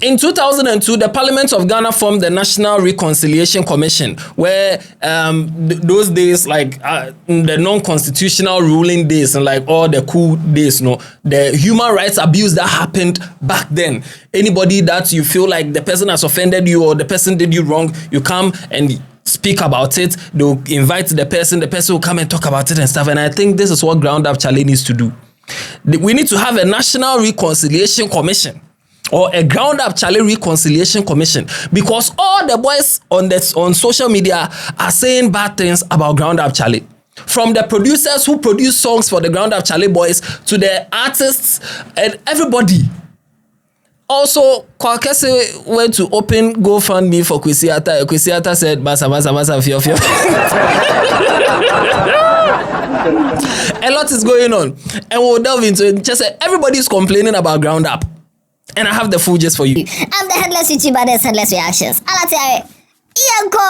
In 2002, the Parliament of Ghana formed the National Reconciliation Commission, where those days, like the non-constitutional ruling days and like all the cool days, the human rights abuse that happened back then. Anybody that you feel like the person has offended you or the person did you wrong, you come and speak about it. They'll invite the person will come and talk about it and stuff. And I think this is what Ground Up CHALE needs to do. We need to have a National Reconciliation Commission, or a Ground Up CHALE Reconciliation Commission, because all the boys on social media are saying bad things about Ground Up CHALE. From the producers who produce songs for the Ground Up CHALE boys to the artists and everybody. Also, Kwaw Kese went to open GoFundMe for Kwesi Arthur. Kwesi Arthur said, Basa, fio. A lot is going on. And we'll delve into it. Just say, everybody's complaining about Ground Up. And I have the full gist for you. I'm the Headless YouTuber, there's Headless Reactions. Alatiare, Ianko!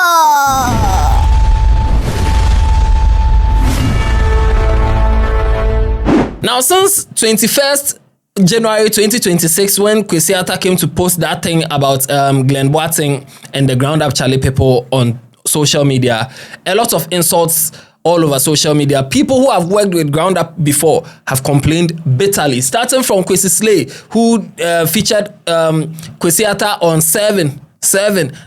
Now, since 21st January 2026, when Kwesi Arthur came to post that thing about Glenn Boateng and the Ground Up CHALE people on social media, a lot of insults all over social media. People who have worked with Ground Up before have complained bitterly, starting from Kwesi Slay, who featured Kwesi Arthur on 7.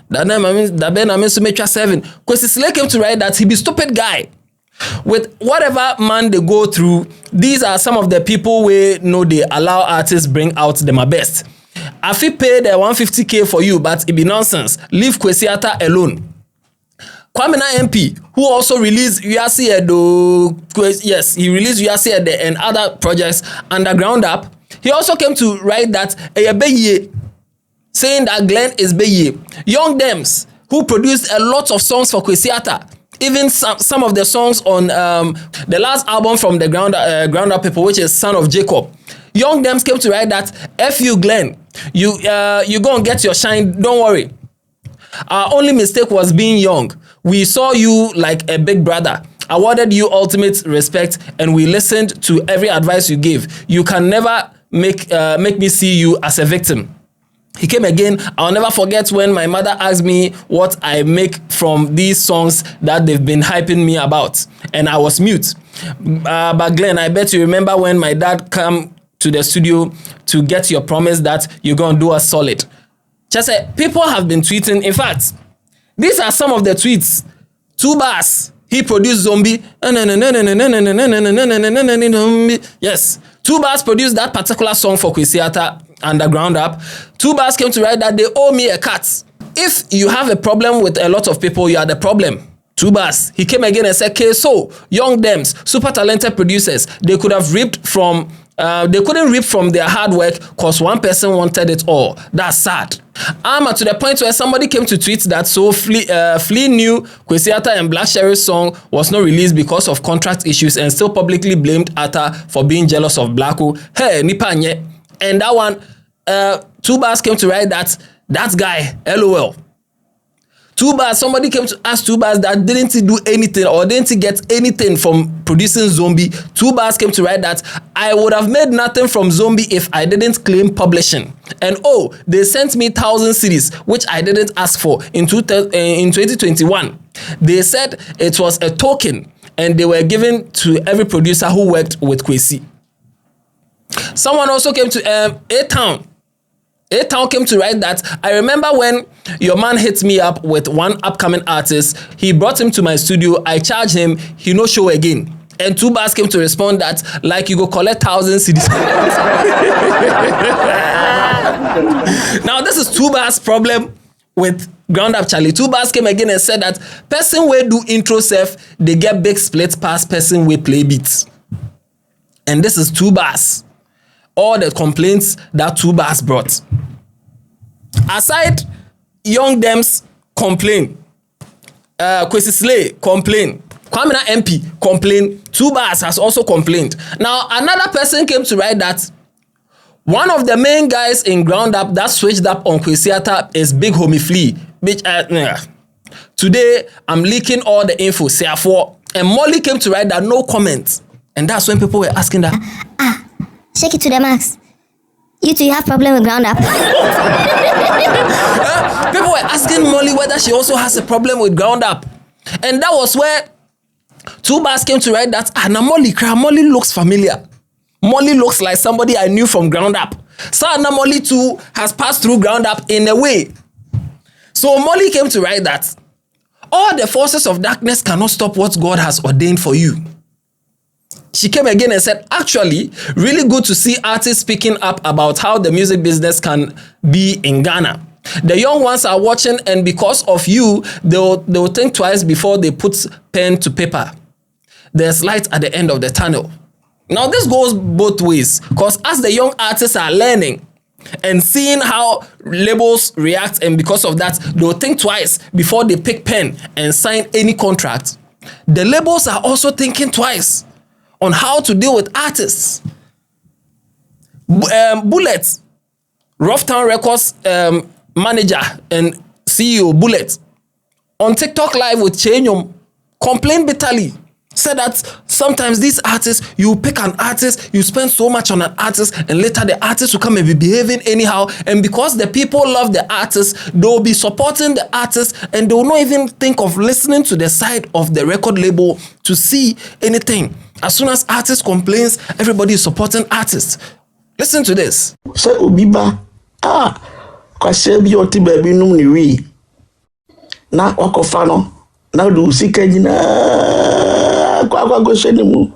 That means to make 7. Kwesi Slay came to write that he be stupid guy. With whatever man they go through, these are some of the people where they allow artists bring out them best. I feel pay the 150k for you, but it be nonsense. Leave Kwesi Arthur alone. Kwame MP, who also released URC yes, he released URC and other projects under Ground Up. He also came to write that saying that Glenn is Beye. Young Dems, who produced a lot of songs for Kwesi Arthur, even some of the songs on the last album from the Ground Up people, which is Son of Jacob. Young Dems came to write that F you Glenn, you go and get your shine, don't worry. Our only mistake was being young. We saw you like a big brother, awarded you ultimate respect, and we listened to every advice you gave. You can never make me see you as a victim. He came again. I'll never forget when my mother asked me what I make from these songs that they've been hyping me about, and I was mute. But Glenn, I bet you remember when my dad came to the studio to get your promise that you're going to do us solid. Just say, people have been tweeting. In fact, these are some of the tweets. 2 bars. He produced Zombie. Yes. 2 bars produced that particular song for Kwesi Arthur under Ground Up. 2 bars came to write that they owe me a cut. If you have a problem with a lot of people, you are the problem. 2 bars. He came again and said, Kayso, Young Dems, super talented producers. They could have ripped from they couldn't rip from their hard work because one person wanted it all. That's sad. To the point where somebody came to tweet that Flea knew Kwesi Arthur and Black Sherry's song was not released because of contract issues and still publicly blamed Arthur for being jealous of Blacko. Hey, Nipanye. And that one, 2 bars came to write that guy, LOL. 2 bars, somebody came to ask 2 bars that didn't do anything or didn't get anything from producing Zombie. 2 bars came to write that I would have made nothing from Zombie if I didn't claim publishing. And they sent me 1,000 CDs, which I didn't ask for in 2021. They said it was a token and they were given to every producer who worked with Kwesi. Someone also came to A-Town. A-Town came to write that I remember when your man hit me up with one upcoming artist. He brought him to my studio. I charged him. He no show again. And 2 bars came to respond that like you go collect 1,000 CDs. Now this is 2 bars problem with Ground Up CHALE. 2 bars came again and said that person wey do intro self, they get big split past person wey play beats. And this is 2 bars. All the complaints that 2 bars brought. Aside, Young Dems complain. Kwesi Slay complain. Kwame MP complain. 2 bars has also complained. Now, another person came to write that one of the main guys in Ground Up that switched up on Kwesi Arthur is Big Homie Flea. Today, I'm leaking all the info. And Molly came to write that no comment. And that's when people were asking that. Shake it to the max. You two have problem with ground up? People were asking Molly whether she also has a problem with ground up. And that was where 2Bars came to write that, now Molly looks familiar. Molly looks like somebody I knew from ground up. So now Molly too has passed through ground up in a way. So Molly came to write that all the forces of darkness cannot stop what God has ordained for you. She came again and said, actually, really good to see artists speaking up about how the music business can be in Ghana. The young ones are watching, and because of you, they'll think twice before they put pen to paper. There's light at the end of the tunnel. Now, this goes both ways, because as the young artists are learning and seeing how labels react, and because of that, they'll think twice before they pick pen and sign any contract. The labels are also thinking twice on how to deal with artists. Bullet, Rough Town Records manager and CEO Bullet, on TikTok Live with Chenyum, complained bitterly. Said that sometimes these artists, you pick an artist, you spend so much on an artist, and later the artist will come and be behaving anyhow. And because the people love the artist, they'll be supporting the artist, and they will not even think of listening to the side of the record label to see anything. As soon as artist complains, everybody is supporting artists. Listen to this. So Obiba, Kwesi bi oti baby num ni wi. Na wakofa no, na do sika nyina kwa go sheni mu.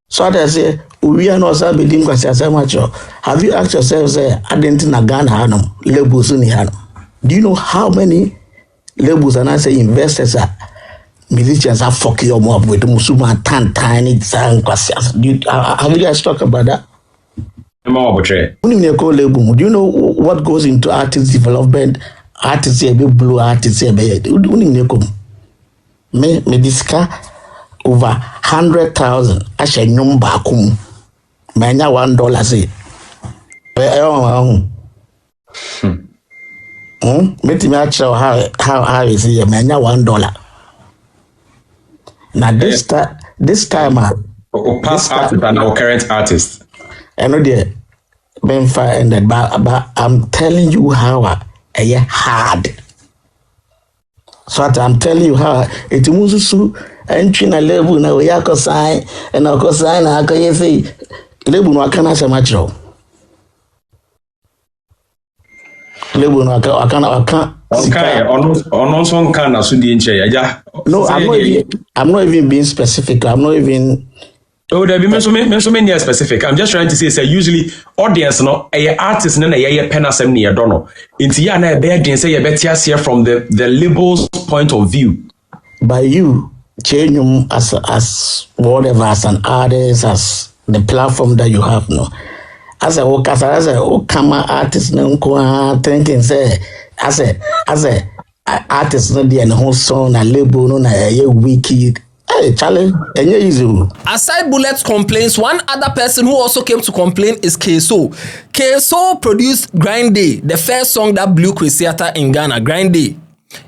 So that say we are not sabedim Kwesi asemacho. Have you asked yourself say adenti na Ghana hanum labels ni hanum? Do you know how many labels and I say investors are musicians are fucking you up with Musuma tiny sang Kwesi? Have you guys talked about that? Do you know what goes into artist development? Artists here be blue, artists here be me disca over 100,000. I say number kum. Manya $1 say. Me how is it? Manya $1. Now this time past artist and our current artist. I know the Benfa ended, but I'm telling you how hard. So I'm telling you how it moves to entry na level na we yako sign and ako sign na ako yesi level no akana se macho. Level no akana. Okay, on some kind of sudi inche. Yeah. No, I'm not even being specific. I'm not even. Oh, there be so many specific. I'm just trying to say usually audience no a artist na ye pen asem ne do no. Inti ya na be den say ye betia here from the label's point of view. By you changing as whatever, as an artist, as the platform that you have no. As a Okama artist no thinking say as a artist no dey and whole song na label no na ye wiki. Hey, CHALE, aside Bullet's complaints, one other person who also came to complain is Kayso. Kayso produced Grind Day, the first song that blew Kwesi Arthur in Ghana. Grind Day.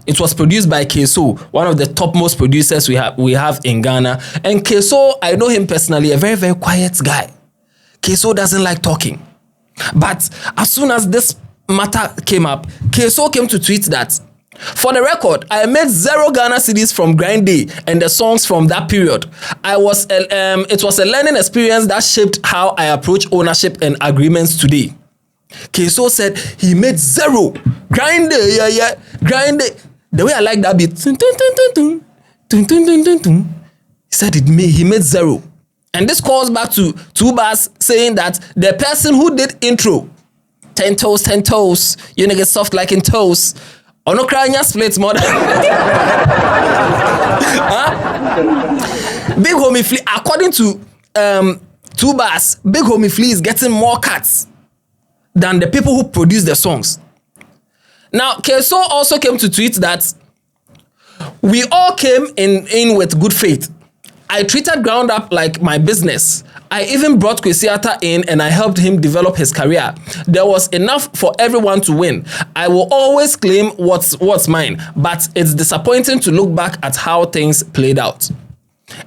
It was produced by Kayso, one of the topmost producers we have in Ghana. And Kayso, I know him personally, a very, very quiet guy. Kayso doesn't like talking. But as soon as this matter came up, Kayso came to tweet that, for the record, I made 0 Ghana cedis from Grind Day and the songs from that period. It was a learning experience that shaped how I approach ownership and agreements today. Kayso said he made 0. Grind Day, yeah. Grind Day. The way I like that beat. He said he made 0. And this calls back to 2Bars saying that the person who did intro, 10 toes, you niggas soft like in toes. Ono kranya splits more than Big Homie Flea, according to 2Bars, Big Homie Flea is getting more cuts than the people who produce the songs. Now, Kayso also came to tweet that we all came in with good faith. I treated Ground Up like my business. I even brought Kwesi Arthur in and I helped him develop his career. There was enough for everyone to win. I will always claim what's mine, but it's disappointing to look back at how things played out.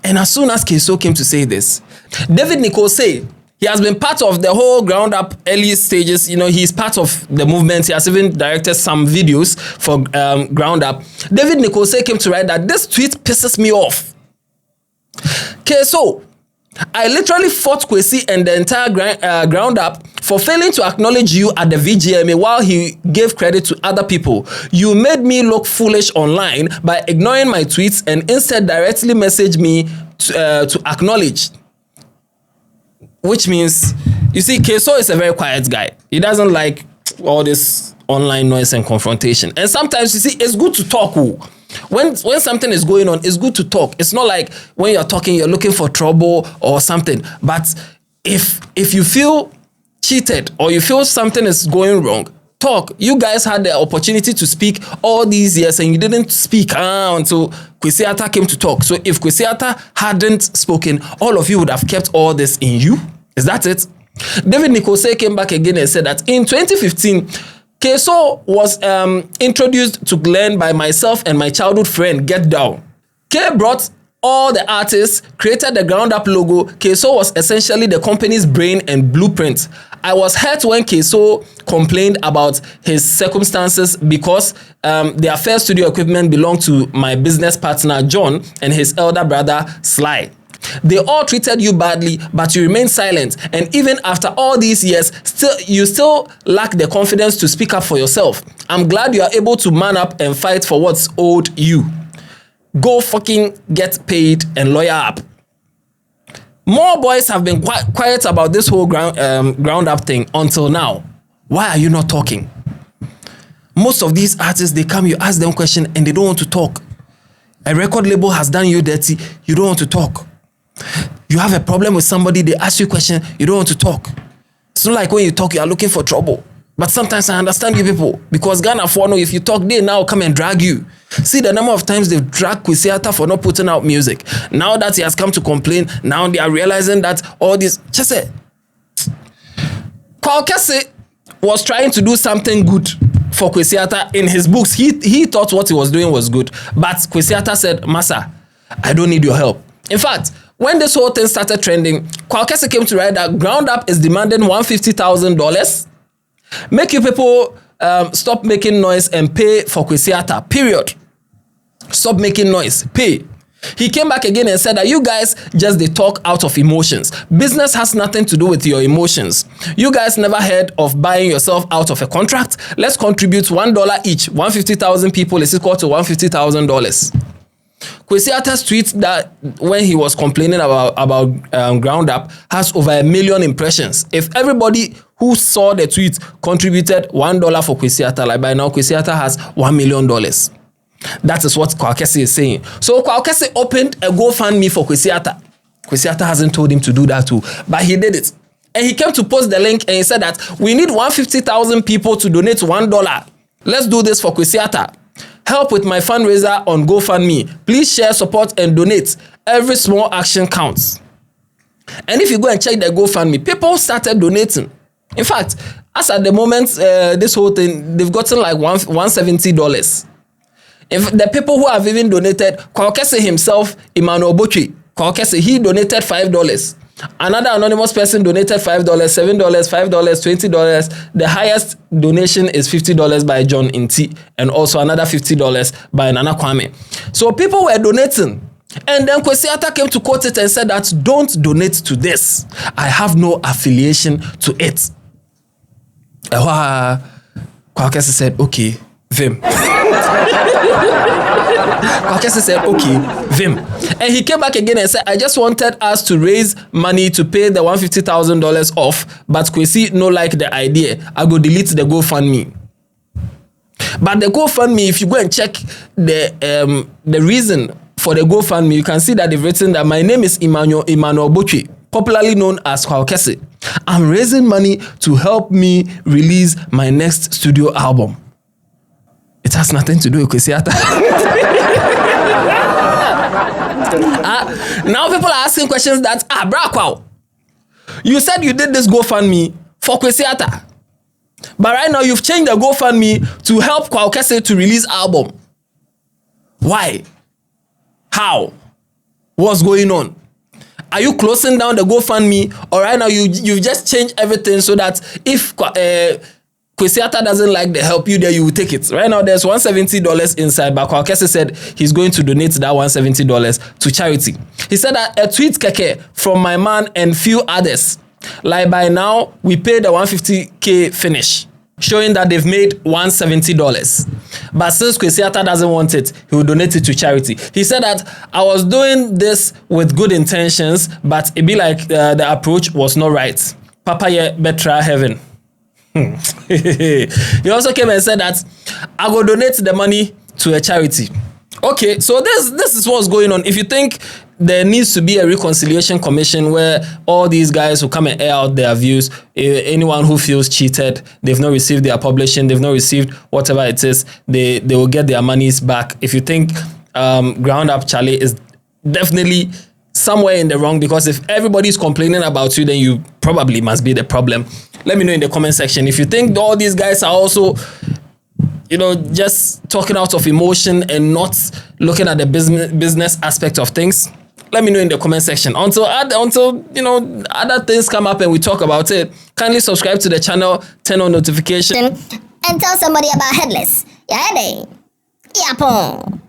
And as soon as Kayso came to say this, David Nicole said He has been part of the whole ground up early stages. You know, he's part of the movement. He has even directed some videos for ground up. David Nikose came to write that this tweet pisses me off. Kayso, I literally fought Kwesi and the entire ground up for failing to acknowledge you at the VGMA while he gave credit to other people. You made me look foolish online by ignoring my tweets and instead directly messaged me to acknowledge. Which means, you see, Kayso is a very quiet guy. He doesn't like all this online noise and confrontation. And sometimes, you see, it's good to talk. When something is going on, it's good to talk. It's not like when you're talking, you're looking for trouble or something. But if you feel cheated or you feel something is going wrong, talk. You guys had the opportunity to speak all these years and you didn't speak until Kwesi Arthur came to talk. So if Kwesi Arthur hadn't spoken, all of you would have kept all this in you. Is that it? David Nikose came back again and said that in 2015, Kayso was introduced to Glenn by myself and my childhood friend, Get Down. Kay brought all the artists, created the ground up logo. Kayso was essentially the company's brain and blueprint. I was hurt when Kayso complained about his circumstances because their first studio equipment belonged to my business partner, John, and his elder brother, Sly. They all treated you badly, but you remained silent. And even after all these years, you still lack the confidence to speak up for yourself. I'm glad you are able to man up and fight for what's owed you. Go fucking get paid and lawyer up. More boys have been quiet about this whole ground up thing until now. Why are you not talking? Most of these artists, they come, you ask them a question and they don't want to talk. A record label has done you dirty, you don't want to talk. You have a problem with somebody, they ask you a question, you don't want to talk. It's not like when you talk, you are looking for trouble. But sometimes I understand you people, because Ghana for no, if you talk, they now come and drag you. See the number of times they've dragged Kwesi Arthur for not putting out music. Now that he has come to complain, now they are realizing that all this. Just say, Kwaw Kese was trying to do something good for Kwesi Arthur in his books. He thought what he was doing was good, but Kwesi Arthur said, Masa, I don't need your help. In fact, when this whole thing started trending, Kwaw Kese came to write that Ground Up is demanding $150,000. Make you people stop making noise and pay for Kwesi Arthur, period. Stop making noise, pay. He came back again and said that you guys just they talk out of emotions. Business has nothing to do with your emotions. You guys never heard of buying yourself out of a contract? Let's contribute $1 each. 150,000 people is equal to $150,000. Kwesi Arthur's tweet that when he was complaining about Ground Up has over 1 million impressions. If everybody who saw the tweet contributed $1 for Kwesi Arthur, like by now Kwesi Arthur has $1 million. That is what Kwaw Kese is saying. So Kwaw Kese opened a GoFundMe for Kwesi Arthur. Kwesi Arthur hasn't told him to do that too, but he did it. And he came to post the link and he said that we need 150,000 people to donate $1. Let's do this for Kwesi Arthur. Help with my fundraiser on GoFundMe. Please share, support, and donate. Every small action counts. And if you go and check the GoFundMe, people started donating. In fact, as at the moment, this whole thing, they've gotten like $170. If the people who have even donated, Kwaw Kese himself, Emmanuel Botwe, Kwaw Kese, he donated $5. Another anonymous person donated $5, $7, $5, $20. The highest donation is $50 by John Inti, and also another $50 by Nana Kwame. So people were donating. And then Kwesi Arthur came to quote it and said that don't donate to this. I have no affiliation to it. Kwaw Kese said, okay, Vim. Kwaw Kese said, okay, Vim. And he came back again and said, I just wanted us to raise money to pay the $150,000 off, but Kwesi no like the idea. I go delete the GoFundMe. But the GoFundMe, if you go and check the reason for the GoFundMe, you can see that they've written that my name is Emmanuel Botwe, popularly known as Kwaw Kese. I'm raising money to help me release my next studio album. It has nothing to do with Kwesi Arthur. Now people are asking questions that, bra Kwaw, you said you did this GoFundMe for Kwesi Arthur, but right now you've changed the GoFundMe to help Kwaw Kese to release album. Why? How? What's going on? Are you closing down the GoFundMe, or right now you've just changed everything so that if Kwesi Arthur doesn't like the help you there, you will take it. Right now there's $170 inside, but Kwaw Kese said he's going to donate that $170 to charity. He said that a tweet keke from my man and few others, like by now we paid the $150K finish, showing that they've made $170. But since Kwesi Arthur doesn't want it, he will donate it to charity. He said that I was doing this with good intentions, but it be like the approach was not right. Papa ye betra heaven. He also came and said that I will donate the money to a charity. Okay, so this is what's going on. If you think there needs to be a reconciliation commission where all these guys who come and air out their views, anyone who feels cheated, they've not received their publishing, they've not received whatever it is, they will get their monies back. If you think Ground Up CHALE is definitely somewhere in the wrong, because if everybody's complaining about you, then you probably must be the problem. Let me know in the comment section. If you think all these guys are also, just talking out of emotion and not looking at the business aspect of things, let me know in the comment section. Until other things come up and we talk about it, kindly subscribe to the channel, turn on notification, And tell somebody about Headless. Yeah, they. Yeah,